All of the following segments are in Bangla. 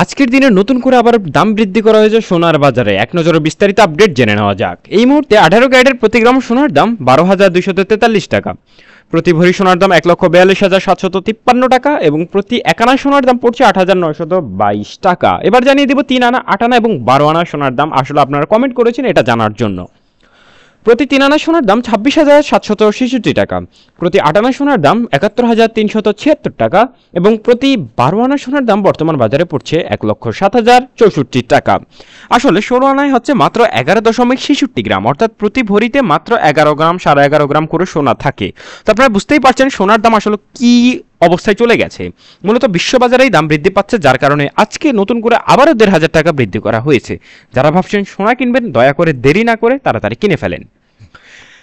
আজকের দিনে নতুন করে আবার দাম বৃদ্ধি করা হয়েছে সোনার বাজারে। এক নজরে বিস্তারিত আপডেট জেনে নেওয়া যাক। এই মুহূর্তে 18 ক্যারেটের প্রতি গ্রাম সোনার দাম 12,243 টাকা, প্রতি ভরি সোনার দাম 1,42,753 টাকা এবং প্রতি 1 আনা সোনার দাম পড়ছে 8,922 টাকা। এবার জানিয়ে দেব 3 আনা, 8 আনা এবং 12 আনা সোনার দাম। আসলে আপনারা কমেন্ট করেছেন এটা জানার জন্য। প্রতি 3 আনা সোনার দাম 26,766 টাকা, প্রতি 8 আনা সোনার দাম 71,376 টাকা এবং প্রতি 12 আনা সোনার দাম বর্তমান বাজারে পড়ছে 1,07,064 টাকা। আসলে 16 আনায় হচ্ছে মাত্র 11.66 গ্রাম, অর্থাৎ প্রতি ভরিতে মাত্র 11 গ্রাম 11.5 গ্রাম করে সোনা থাকে। তো আপনারা বুঝতেই পারছেন সোনার দাম আসলে কি অবস্থায় চলে গেছে। মূলত বিশ্ববাজারেই দাম বৃদ্ধি পাচ্ছে, যার কারণে আজকে নতুন করে আবারও 1,500 টাকা বৃদ্ধি করা হয়েছে। যারা ভাবছেন সোনা কিনবেন, দয়া করে দেরি না করে তাড়াতাড়ি কিনে ফেলেন।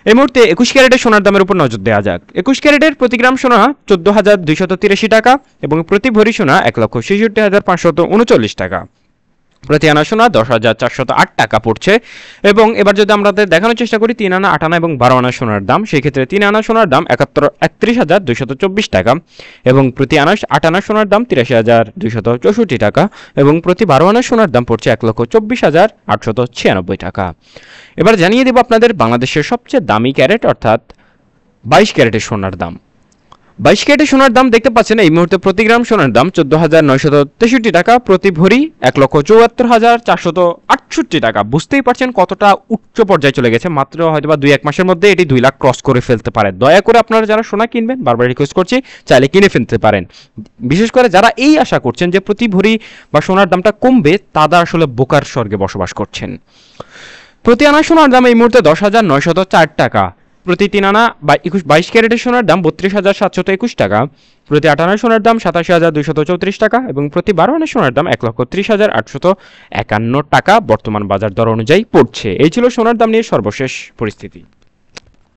এই মুহূর্তে 21 ক্যারেটের সোনার দামের উপর নজর দেওয়া যাক। 21 ক্যারেটের প্রতি গ্রাম সোনা 14,283 টাকা এবং প্রতি ভরি সোনা 1,66,539 টাকা, প্রতি আনা সোনা 10,408 টাকা পড়ছে। এবং এবার যদি আমরা দেখানোর চেষ্টা করি 3 আনা, 8 আনা এবং 12 আনা সোনার দাম, সেই ক্ষেত্রে 3 আনা সোনার দাম 31,224 টাকা এবং প্রতি 8 আনা সোনার দাম 83,264 টাকা এবং প্রতি 12 আনা সোনার দাম পড়ছে 1,24,896 টাকা। এবার জানিয়ে দেব আপনাদের বাংলাদেশের সবচেয়ে দামি ক্যারেট অর্থাৎ 22 ক্যারেটের সোনার দাম। 22 ক্যারেটের সোনার দাম দেখতে পাচ্ছেন এই মুহূর্তে প্রতি গ্রাম সোনার দাম 14,963 টাকা, প্রতি ভরি 1,74,468 টাকা। বুঝতেই পারছেন কতটা উচ্চ পর্যায়ে চলে গেছে। মাত্র হয়তোবা 2-1 মাসের মধ্যে এটি 2 লাখ ক্রস করে ফেলতে পারে। দয়া করে আপনারা যারা সোনা কিনবেন, বারবার রিকোয়েস্ট করছি, চাইলে কিনে ফেলতে পারেন। বিশেষ করে যারা এই আশা করছেন যে প্রতি ভরি বা সোনার দামটা কমবে, তারা আসলে বোকার স্বর্গে বসবাস করছেন। প্রতি আনা সোনার দাম এই মুহূর্তে 10,904 টাকা, প্রতি 3 আনা বা 22 ক্যারেটের সোনার দাম 32,721 টাকা, প্রতি 8 আনা সোনার দাম 87,234 টাকা এবং প্রতি 12 আনা সোনার দাম 1,30,851 টাকা বর্তমান বাজার দর অনুযায়ী পড়ছে। এই ছিল সোনার দাম নিয়ে সর্বশেষ পরিস্থিতি।